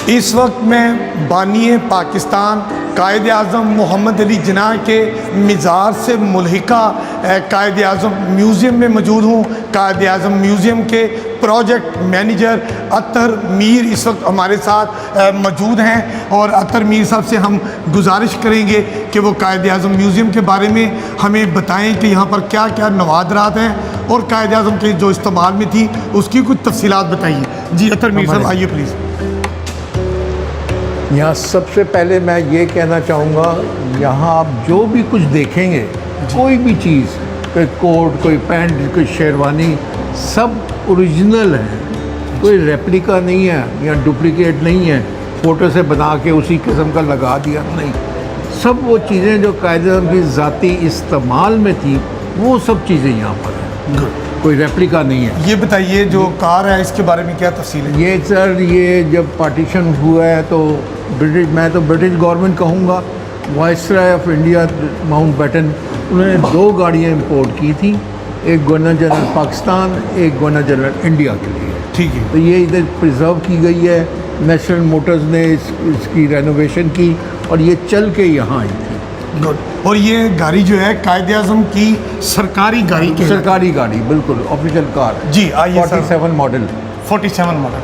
इस वक्त मैं बानी पाकिस्तान कायद आज़म मोहम्मद अली जिन्ना के मज़ार से मुल्हिका कायद आज़म म्यूज़ियम में मौजूद हूँ। कायद आज़म म्यूज़ियम के प्रोजेक्ट मैनेजर अतर मीर इस वक्त हमारे साथ मौजूद हैं और अतर मीर साहब से हम गुजारिश करेंगे कि वो कायद आज़म म्यूज़ियम के बारे में हमें बताएं कि यहाँ पर क्या क्या नवादरात हैं और कायद आज़म के जो इस्तेमाल में थी उसकी कुछ तफसीलात बताइए। जी अतर मीर साहब आइए प्लीज़। यहाँ सबसे पहले मैं ये कहना चाहूँगा, यहाँ आप जो भी कुछ देखेंगे, कोई भी चीज़, कोई कोट, कोई पैंट, कोई शेरवानी, सब ओरिजिनल है, कोई रेप्लिका नहीं है या डुप्लीकेट नहीं है, फ़ोटो से बना के उसी किस्म का लगा दिया, नहीं। सब वो चीज़ें जो कायदे की ज़ाती इस्तेमाल में थी, वो सब चीज़ें यहाँ पर हैं, कोई रेप्लिका नहीं है। ये बताइए जो कार है इसके बारे में क्या तफसील है? ये सर, ये जब पार्टीशन हुआ है तो मैं तो ब्रिटिश गवर्नमेंट कहूँगा, वाइसराय ऑफ इंडिया माउंटबेटन, उन्होंने 2 गाड़ियाँ इंपोर्ट की थी, एक गवर्नर जनरल पाकिस्तान, एक गवर्नर जनरल इंडिया के लिए। ठीक है। तो ये इधर प्रिजर्व की गई है। नेशनल मोटर्स ने इसकी रेनोवेशन की और ये चल के यहाँ आई थी। गुड। और ये गाड़ी जो है कायद आज़म की सरकारी गाड़ी की सरकारी गाड़ी, बिल्कुल ऑफिशियल कार। जी आइए। 47 मॉडल। 47 मॉडल।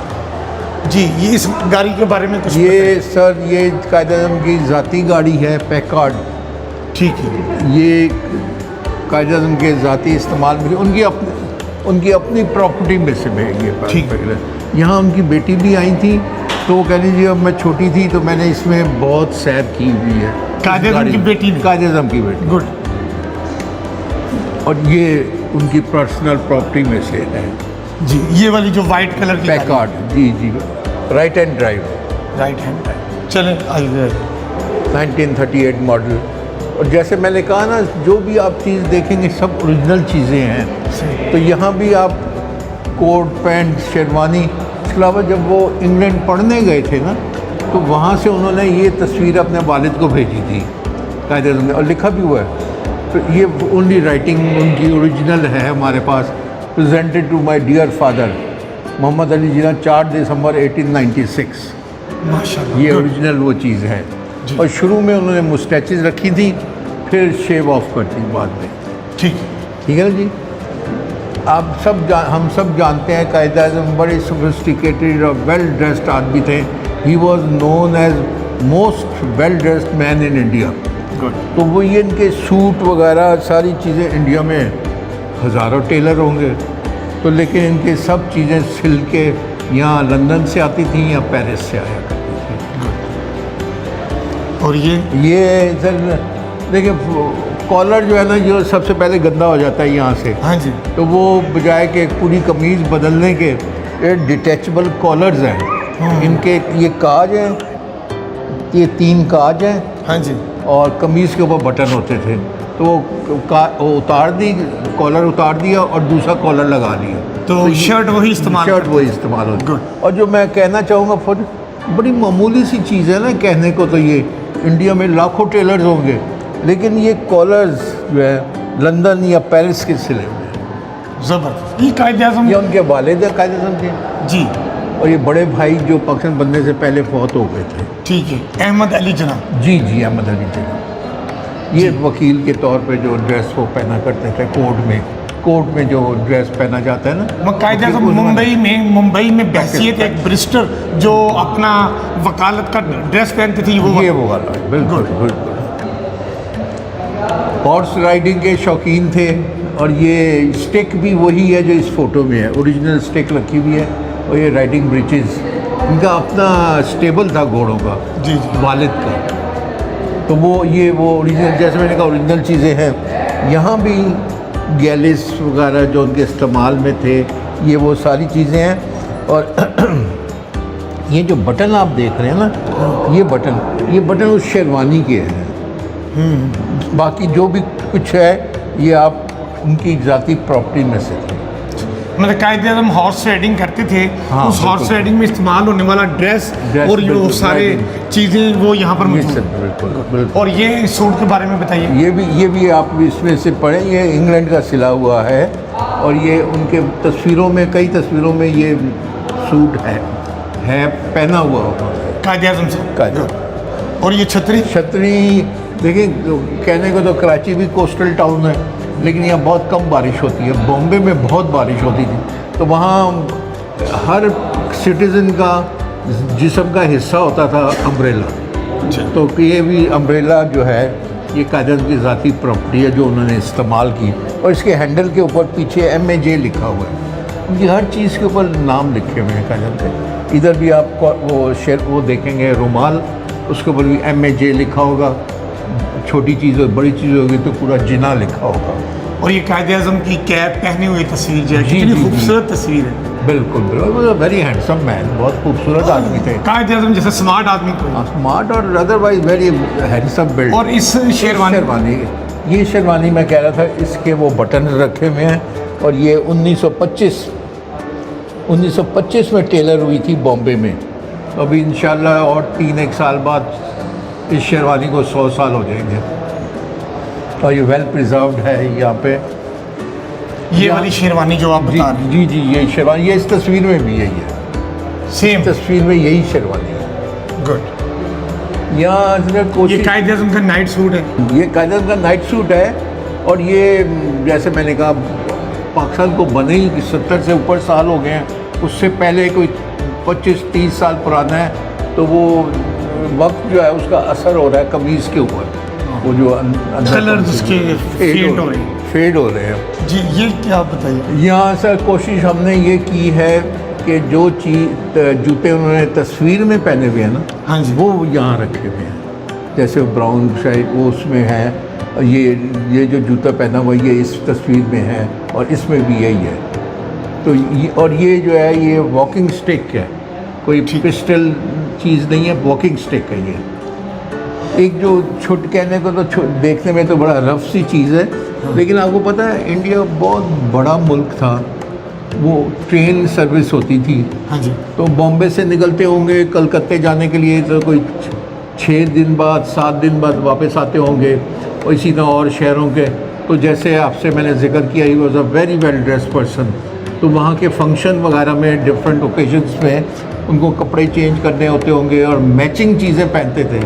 जी ये इस गाड़ी के बारे में कुछ ये सर, ये कायद आज़म की ज़ाती गाड़ी है, पैकार्ड। ठीक है। ये कायद आज़म के ज़ाती इस्तेमाल में उनकी अपनी प्रॉपर्टी में से है ये। ठीक है। यहाँ उनकी बेटी भी आई थी, तो वो कह लीजिए अब मैं छोटी थी तो मैंने इसमें बहुत सैर की हुई है। कायद आज़म की बेटी ने? कायद आज़म की बेटी। गुड। और ये उनकी पर्सनल प्रॉपर्टी में से है। जी ये वाली जो वाइट कलर की पैकार्ड। जी जी, right hand drive. Right hand drive. चलें आइए। 1938 मॉडल। और जैसे मैंने कहा ना, जो भी आप चीज़ देखेंगे सब ओरिजिनल चीज़ें हैं। तो यहाँ भी आप कोट, पैंट, शेरवानी, इसके अलावा जब वो इंग्लैंड पढ़ने गए थे ना, तो वहाँ से उन्होंने ये तस्वीर अपने वालिद को भेजी थी कायदे आज़म ने, और लिखा भी हुआ है। तो ये ओनली राइटिंग उनकी ओरिजिनल है हमारे पास। Presented to my dear father Mohammad Ali Jinnah, 4 December 1896। माशाल्लाह। ये ओरिजिनल वो चीज़ है। और शुरू में उन्होंने मुस्टैचेस रखी थी, फिर शेव ऑफ कर दी बाद में। ठीक है ना जी। आप सब हम सब जानते हैं कायद आज़म बड़े सोफिस्टिकेटेड और वेल ड्रेस्ड आदमी थे। He was known as most well dressed man in India. तो वो ये इनके सूट वगैरह सारी चीज़ें, इंडिया में हज़ारों टेलर होंगे, तो लेकिन इनके सब चीज़ें सिल के यहाँ लंदन से आती थी या पेरिस से आया करती थी। और ये सर देखिए, कॉलर जो है ना, जो सबसे पहले गंदा हो जाता है यहाँ से। हाँ जी। तो वो बजाय के पूरी कमीज़ बदलने के, ये डिटैचबल कॉलर्स हैं इनके। ये काज हैं, ये 3 काज हैं। हाँ जी। और कमीज़ के ऊपर बटन होते थे, तो वो उतार दी, कॉलर उतार दिया और दूसरा कॉलर लगा लिया, तो शर्ट वही इस्तेमाल होती। और जो मैं कहना चाहूँगा, बड़ी मामूली सी चीज़ है ना कहने को, तो ये इंडिया में लाखों टेलर्स होंगे, लेकिन ये कॉलर्स जो है लंदन या पेरिस के सिले हुए हैं। ज़बरदस्त। ये कायद आज़म, ये उनके वालिद है कायद आज़म के। जी। और ये बड़े भाई जो पाकिस्तान बनने से पहले फौत हो गए थे। ठीक है। अहमद अली जिन्ना। जी जी, अहमद अली जिन्ना। ये वकील के तौर पे जो ड्रेस वो पहना करते थे, कोर्ट में जो ड्रेस पहना जाता है ना, कायद आज़म मुंबई में बहसियत एक ब्रिस्टर जो अपना वकालत का ड्रेस पहनती थी, वो वाला। बिल्कुल। हॉर्स राइडिंग के शौकीन थे। और ये स्टिक भी वही है जो इस फ़ोटो में है, ओरिजिनल स्टिक रखी हुई है। और ये राइडिंग ब्रिचेस, इनका अपना स्टेबल था घोड़ों का। जी जी। वालिद का। तो वो ओरिजिनल, जैसे मैंने कहा, ओरिजिनल चीज़ें हैं। यहाँ भी गैलिस वगैरह जो उनके इस्तेमाल में थे, ये वो सारी चीज़ें हैं। और ये जो बटन आप देख रहे हैं ना, ये बटन उस शेरवानी के हैं। बाकी जो भी कुछ है ये आप उनकी ज़ाती प्रॉपर्टी में से थे। मतलब कायद आज़म हॉर्स राइडिंग करते थे। हाँ, उस हॉर्स राइडिंग में इस्तेमाल होने वाला ड्रेस और जो सारे चीज़ें वो यहाँ पर मौजूद हैं। बिल्कुल। और ये सूट के बारे में बताइए। ये भी आप इसमें से पढ़ें, ये इंग्लैंड का सिला हुआ है। और ये उनके तस्वीरों में, कई तस्वीरों में ये सूट है पहना हुआ होता है। कायद-ए-आज़म से। कायद। और ये छतरी? छतरी देखिए, कहने को तो कराची भी कोस्टल टाउन है, लेकिन यहाँ बहुत कम बारिश होती है। बॉम्बे में बहुत बारिश होती थी, तो वहाँ हर सिटीज़न का जिस्म का हिस्सा होता था अम्ब्रेला। तो ये भी अम्ब्रेला जो है ये कायद-ए-आज़म की ज़ाती प्रॉपर्टी है जो उन्होंने इस्तेमाल की, और इसके हैंडल के ऊपर पीछे MAJ लिखा हुआ है। उनकी हर चीज़ के ऊपर नाम लिखे हुए हैं कायद-ए-आज़म के। इधर भी आप वो देखेंगे रुमाल, उसके ऊपर भी MAJ लिखा होगा। छोटी चीज़ और बड़ी चीज़ होगी तो पूरा जिना लिखा होगा। और ये कायद-ए-आज़म की कैप पहने हुए तस्वीर जो है, जी, कितनी जी, खूबसूरत तस्वीर है। बिल्कुल बिल्कुल, वेरी हैंडसम मैन, बहुत खूबसूरत आदमी थे। कायद-ए-आज़म जैसे स्मार्ट आदमी को। स्मार्ट और अदरवाइज वेरी हैंडसम बिल्ड। और इस शेरवानी, ये शेरवानी मैं कह रहा था, इसके वो बटन रखे हुए हैं, और ये 1925 में टेलर हुई थी बॉम्बे में। अभी इंशाल्लाह और 3-1 साल बाद इस शेरवानी को 100 साल हो जाएंगे, और ये वेल प्रिजर्व्ड है यहाँ पे। ये वाली शेरवानी जो आप बता रहे हैं, जी, ये शेरवानी, ये इस तस्वीर में भी यही है। सेम तस्वीर में यही शेरवानी है। गुड। यहाँ ये कोशिश, कायद-ए-आज़म का नाइट सूट है। ये कायद-ए-आज़म का नाइट सूट है, और ये जैसे मैंने कहा पाकिस्तान को बने ही 70 से ऊपर साल हो गए हैं, उससे पहले कोई 25-30 साल पुराना है, तो वो वक्त जो है उसका असर हो रहा है कमीज़ के ऊपर। वो जो कलर उसके फेड हो रहे हैं। जी, ये क्या बताइए। यहाँ सर कोशिश हमने ये की है कि जो चीज़ जूते उन्होंने तस्वीर में पहने हुए हैं ना, हाँ जी, वो यहाँ रखे हुए हैं। जैसे ब्राउन शायद वो उसमें है, और ये जो जूता पहना हुआ ये इस तस्वीर में है, और इसमें भी यही है। तो और ये जो है ये वॉकिंग स्टिक है, कोई पिस्टल चीज़ नहीं है, वॉकिंग स्टिक है ये। एक जो कहने को तो देखने में तो बड़ा रफ सी चीज़ है, लेकिन आपको पता है इंडिया बहुत बड़ा मुल्क था, वो ट्रेन सर्विस होती थी। हाँ जी। तो बॉम्बे से निकलते होंगे कलकत्ते जाने के लिए, तो कोई 6 दिन बाद 7 दिन बाद वापस आते होंगे, और इसी तरह और शहरों के। तो जैसे आपसे मैंने जिक्र किया, he was a very well dressed person. तो वहाँ के फंक्शन वगैरह में डिफरेंट ओकेजन्स में उनको कपड़े चेंज करने होते होंगे, और मैचिंग चीज़ें पहनते थे।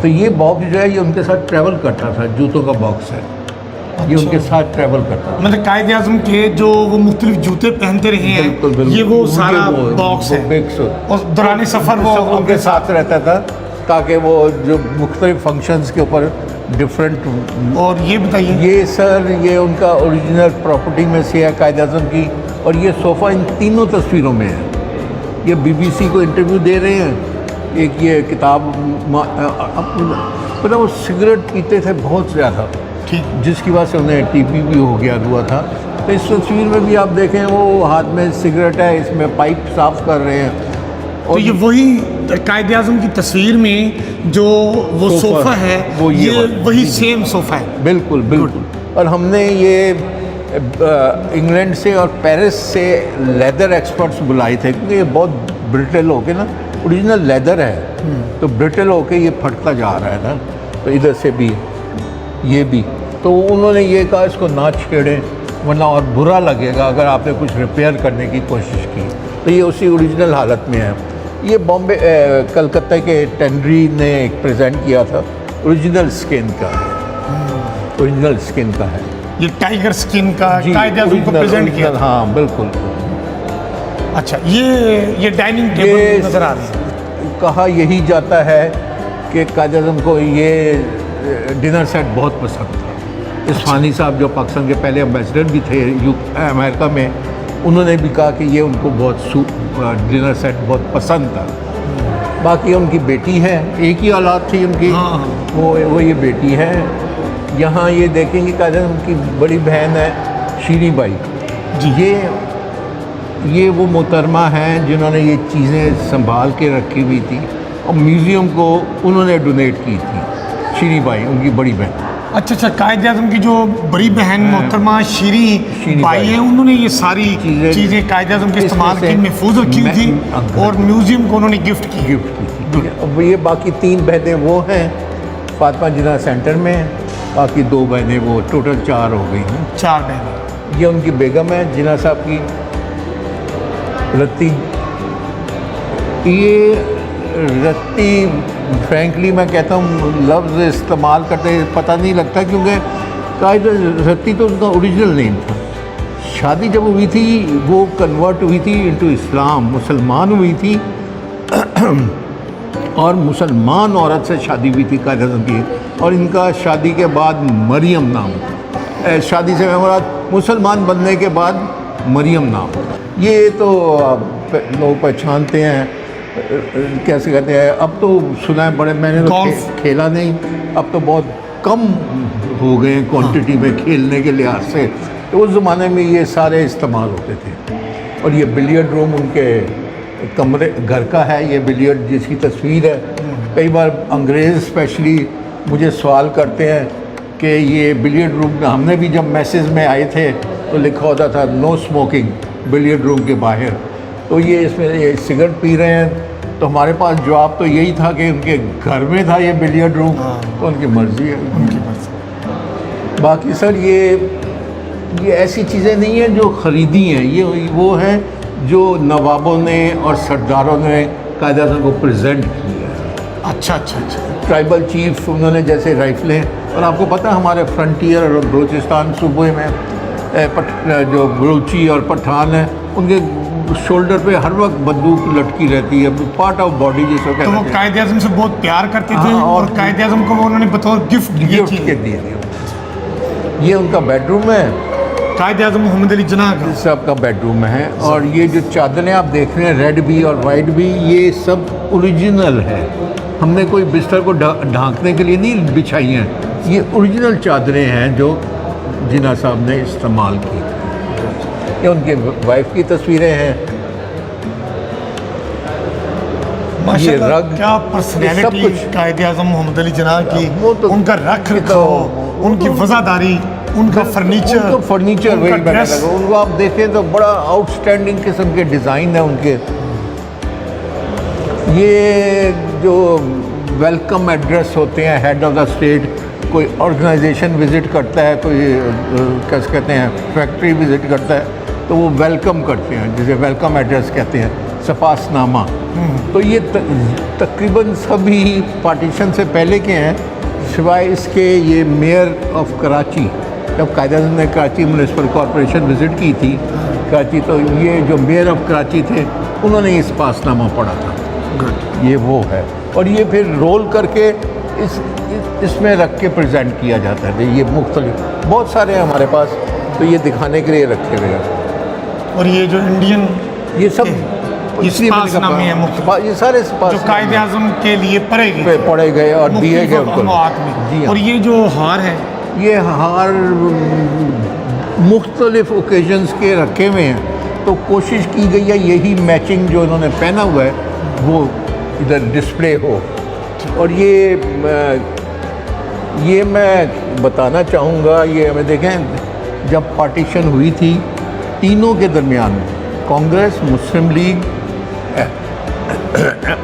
तो ये बॉक्स जो है ये उनके साथ ट्रैवल करता था, जूतों का बॉक्स है। अच्छा। ये उनके साथ ट्रैवल करता था। मतलब कायद-ए-आज़म के जो वो मुख्तलिफ जूते पहनते रहे हैं, बिल्कुल, ये वो सारा बॉक्स है, और दौरान सफ़र वो उनके साथ रहता था, ताकि वो जो मुख्तलिफ फंक्शंस के ऊपर डिफरेंट। और ये बताइए, ये सर ये उनका ओरिजिनल प्रॉपर्टी में से है कायद-ए-आज़म की, और ये सोफ़ा इन तीनों तस्वीरों में है। ये BBC को इंटरव्यू दे रहे हैं। एक ये किताब, मतलब वो सिगरेट पीते थे बहुत ज़्यादा, ठीक, जिसकी वजह से उन्हें TB भी हो गया हुआ था। तो इस तस्वीर में भी आप देखें वो हाथ में सिगरेट है, इसमें पाइप साफ कर रहे हैं। तो ये वही कायद-ए-आज़म की तस्वीर में जो वो सोफ़ा है, वो ये वही सेम सोफ़ा है। बिल्कुल बिल्कुल। और हमने ये इंग्लैंड से और पेरिस से लेदर एक्सपर्ट्स बुलाए थे, क्योंकि ये बहुत ब्रिटल होके ना, ओरिजिनल लेदर है, तो ब्रिटल होके ये फटता जा रहा है ना। तो इधर से भी ये भी, तो उन्होंने ये कहा इसको ना छेड़ें, वरना और बुरा लगेगा अगर आपने कुछ रिपेयर करने की कोशिश की। तो ये उसी ओरिजिनल हालत में है। ये बॉम्बे कलकत्ता के टेंडरी ने एक प्रेजेंट किया था, ओरिजिनल स्किन का है, ओरिजिनल स्किन का है। ये टाइगर स्किन का कायद-ए-आज़म को प्रेजेंट किया। हाँ बिल्कुल। अच्छा, ये डाइनिंग टेबल नज़र आ रहा है। कहा यही जाता है कि कायद-ए-आज़म को ये डिनर सेट बहुत पसंद था। इस्फानी साहब जो पाकिस्तान के पहले एम्बेसडर भी थे अमेरिका में, उन्होंने भी कहा कि ये उनको बहुत डिनर सेट बहुत पसंद था। बाकी उनकी बेटी है, एक ही औलाद थी उनकी। हाँ। वो ये बेटी है। यहाँ ये देखेंगे कायद-ए-आज़म की बड़ी बहन है शीरी बाई जी। ये वो मोहतरमा हैं जिन्होंने ये चीज़ें संभाल के रखी हुई थी, और म्यूज़ियम को उन्होंने डोनेट की थी, शीरी बाई उनकी बड़ी बहन। अच्छा, कायद-ए-आज़म की जो बड़ी बहन मोहतरमा शीरी बाई है, उन्होंने ये सारी चीज़ें कायद-ए-आज़म के इस्तेमाल की महफूज रखी हुई थी, और म्यूज़ियम को उन्होंने गिफ्ट की थी। अब ये बाकी 3 बहनें वो हैं फातिमा जिन्ना सेंटर में, बाकी 2 बहनें वो, टोटल 4 हो गई हैं। 4 बहनें। ये उनकी बेगम है जिन्ना साहब की, रत्ती। ये रत्ती फ्रैंकली मैं कहता हूँ लफ्ज़ इस्तेमाल करते पता नहीं लगता, क्योंकि कायद रत्ती तो उनका ओरिजिनल नेम था। शादी जब हुई थी वो कन्वर्ट हुई थी इनटू इस्लाम, मुसलमान हुई थी और मुसलमान औरत से शादी हुई थी कायद आज़म की, और इनका शादी के बाद मरियम नाम था। शादी से मुराद मुसलमान बनने के बाद मरियम नाम। ये तो लोग पहचानते हैं, कैसे कहते हैं, अब तो सुना है बड़े, मैंने तो खेला नहीं, अब तो बहुत कम हो गए क्वांटिटी में खेलने के लिहाज से। तो उस ज़माने में ये सारे इस्तेमाल होते थे। और ये बिलियर्ड रूम उनके कमरे घर का है, ये बिलियर्ड जिसकी तस्वीर है। कई बार अंग्रेज़ स्पेशली मुझे सवाल करते हैं कि ये बिलियर्ड रूम में, हमने भी जब मैसेज में आए थे तो लिखा होता था नो स्मोकिंग बिलियर्ड रूम के बाहर, तो ये इसमें ये सिगरेट पी रहे हैं। तो हमारे पास जवाब तो यही था कि उनके घर में था ये बिलियर्ड रूम, तो उनकी मर्ज़ी है, उनकी मर्ज़ी। बाकी सर ये ऐसी चीज़ें नहीं हैं जो ख़रीदी हैं, ये वो है जो नवाबों ने और सरदारों ने कायद आज़म को प्रेजेंट किया है। अच्छा अच्छा अच्छा। ट्राइबल चीफ उन्होंने जैसे राइफलें, और आपको पता है हमारे फ्रंटियर और बलूचिस्तान सूबे में जो बलूची और पठान हैं, उनके शोल्डर पे हर वक्त बंदूक लटकी रहती है, पार्ट ऑफ बॉडी जिसको कहते हैं। तो वो कायद आज़म से बहुत प्यार करते थे और कायद आज़म को वो उन्होंने बतौर गिफ्ट के दिए थे। ये उनका बेडरूम है, कायद आज़म मोहम्मद अली जिन्ना का सब का बेडरूम है। और ये जो चादरें आप देख रहे हैं रेड भी और वाइट भी, ये सब ओरिजिनल है, हमने कोई बिस्तर को ढांकने के लिए नहीं बिछाई हैं, ये ओरिजिनल चादरें हैं जो जिन्ना साहब ने इस्तेमाल की। ये उनके वाइफ की तस्वीरें हैं। माशाल्लाह, ये रग, क्या पर्सनैलिटी कायद आज़म मोहम्मद अली जिन्ना की, वो तो उनका रख रखाव, उनकी वज़ादारी, उनका फर्नीचर, तो फर्नीचर वही बना लगा। उनको आप देखें तो बड़ा आउटस्टैंडिंग किस्म के डिज़ाइन है उनके। ये जो वेलकम एड्रेस होते हैं, हेड ऑफ़ द स्टेट कोई ऑर्गेनाइजेशन विज़िट करता है, कोई कैसे कहते हैं फैक्ट्री विज़िट करता है, तो वो वेलकम करते हैं, जिसे वेलकम एड्रेस कहते हैं, सफासनामा। तो ये तकरीबन सभी पार्टीशन से पहले के हैं, सिवाय इसके ये मेयर ऑफ कराची, जब कायद आज़म ने कराची म्यूनिसिपल कॉरपोरेशन विज़िट की थी कराची, तो ये जो मेयर ऑफ कराची थे उन्होंने इस पासनामा पढ़ा था। ये वो है, और ये फिर रोल करके इसमें रख के प्रेजेंट किया जाता है। ये मुख्तलिफ बहुत सारे हैं हमारे पास, तो ये दिखाने के लिए रखे हुए हैं। और ये जो इंडियन, ये सब पासनामे हैं, ये सारे जो कायद आज़म के लिए पढ़े गए और दिए गए उनको। जी। और ये जो हार है, ये हार मुख्तलिफ ओकेजन्स के रखे हुए हैं, तो कोशिश की गई है यही मैचिंग जो इन्होंने पहना हुआ है वो इधर डिस्प्ले हो। और ये मैं बताना चाहूँगा, ये हमें देखें जब पार्टीशन हुई थी तीनों के दरमियान, कांग्रेस, मुस्लिम लीग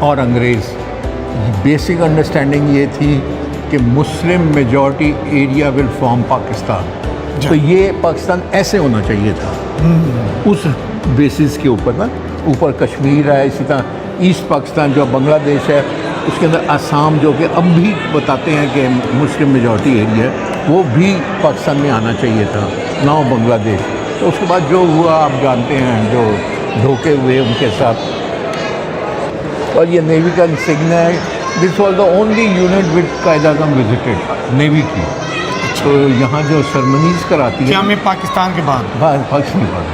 और अंग्रेज़, बेसिक अंडरस्टैंडिंग ये थी कि Muslim majority area will form Pakistan. तो ये पाकिस्तान ऐसे होना चाहिए था, उस बेसिस के ऊपर ना। ऊपर कश्मीर है, इसी तरह ईस्ट पाकिस्तान जो बांग्लादेश है, उसके अंदर आसाम जो कि अब भी बताते हैं कि मुस्लिम मेजॉरिटी एरिया है, वो भी पाकिस्तान में आना चाहिए था, नाउ बांग्लादेश। तो उसके बाद जो हुआ आप जानते हैं, जो धोखे हुए उनके साथ। और ये नेवी का इंसिग्न है, this was the only unit with Quaid Azam visited, navy की। तो यहाँ जो सरमनीज़ कराती है, क्या में पाकिस्तान के बाद पाकिस्तान के बाद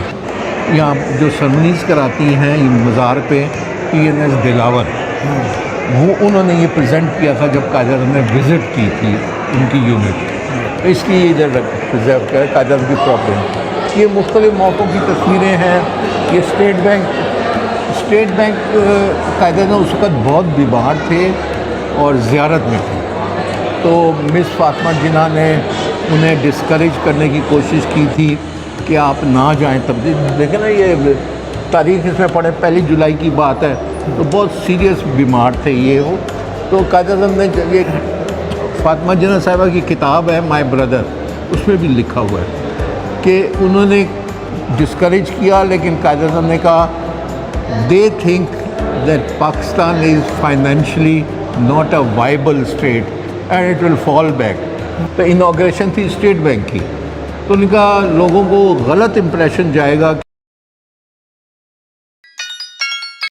यहाँ जो सरमनीज़ कराती हैं मज़ार पे, PNS दिलावर, वो उन्होंने ये प्रेजेंट किया था जब कायद आज़म ने विज़िट की थी उनकी यूनिट, तो इसलिए इधर प्रिजर्व किया कायद आज़म की प्रॉब्लम। ये मुख्तलिफ मौक़ों की तस्वीरें हैं। ये स्टेट बैंक कायद आज़म उस वक़्त बहुत बीमार थे और ज़ियारत में थे, तो मिस फातिमा जिन्ना ने उन्हें डिस्करेज करने की कोशिश की थी कि आप ना जाएं। तब देखें ना, ये तारीख इसमें पढ़े, 1 जुलाई की बात है, तो बहुत सीरियस बीमार थे ये वो। तो कायद आज़म ने ये फातिमा जिन्ना साहिबा की किताब है माय ब्रदर, उसमें भी लिखा हुआ है कि उन्होंने डिस्करेज किया, लेकिन कायद आज़म ने कहा they think that Pakistan is financially not a viable state and it will fall back. तो इनॉग्रेशन थी स्टेट बैंक की, तो उनका लोगों को गलत इम्प्रेशन जाएगा